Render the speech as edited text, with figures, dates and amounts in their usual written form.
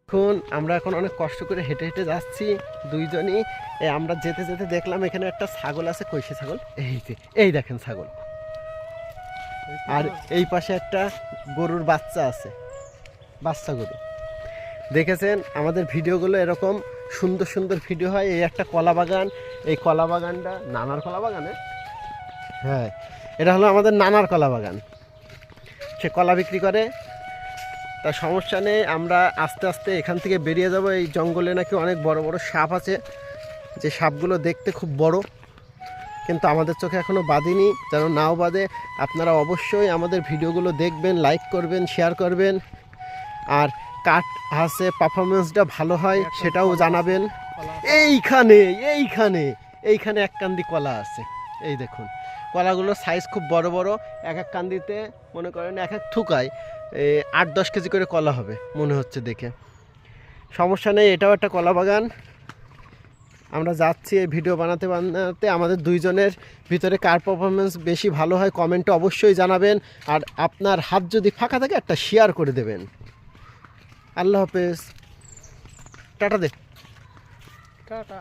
আমরা এখন অনেক কষ্ট করে হেঁটে হেঁটে যাচ্ছি দুইজনই। আমরা যেতে যেতে দেখলাম এখানে একটা ছাগল আছে, কইসে ছাগল, এই দেখেন ছাগল। আর এই পাশে একটা গরুর বাচ্চা আছে, বাচ্চা গরু। দেখেছেন আমাদের ভিডিওগুলো এরকম সুন্দর সুন্দর ভিডিও হয়। এই একটা কলা বাগান, এই কলা বাগানটা নানার কলা বাগানে, হ্যাঁ এটা হলো আমাদের নানার কলা বাগান। সে কলা বিক্রি করে, তা সমস্যা নেই। আমরা আস্তে আস্তে এখান থেকে বেরিয়ে যাব। এই জঙ্গলে নাকি অনেক বড় বড় সাপ আছে, যে সাপগুলো দেখতে খুব বড়, কিন্তু আমাদের চোখে এখনও বাঁধেনি, যেন নাও বাঁধে। আপনারা অবশ্যই আমাদের ভিডিওগুলো দেখবেন, লাইক করবেন, শেয়ার করবেন, আর কাট হাসে পারফরমেন্সটা ভালো হয় সেটাও জানাবেন। এইখানে এইখানে এইখানে এক কান্দি কলা আছে, এই দেখুন কলাগুলোর সাইজ খুব বড় বড়। এক এক কান্দিতে মনে করেন এক এক থুকায় 8-10 কেজি করে কলা হবে মনে হচ্ছে দেখে। সমস্যা নেই, এটাও একটা কলা বাগান। আমরা যাচ্ছি এই ভিডিও বানাতে বানাতে। আমাদের দুইজনের ভিতরে কার পারফরমেন্স বেশি ভালো হয় কমেন্টে অবশ্যই জানাবেন। আর আপনার হাত যদি ফাঁকা থাকে একটা শেয়ার করে দেবেন। আল্লাহ হাফেজ, টাটা দে, টাটা।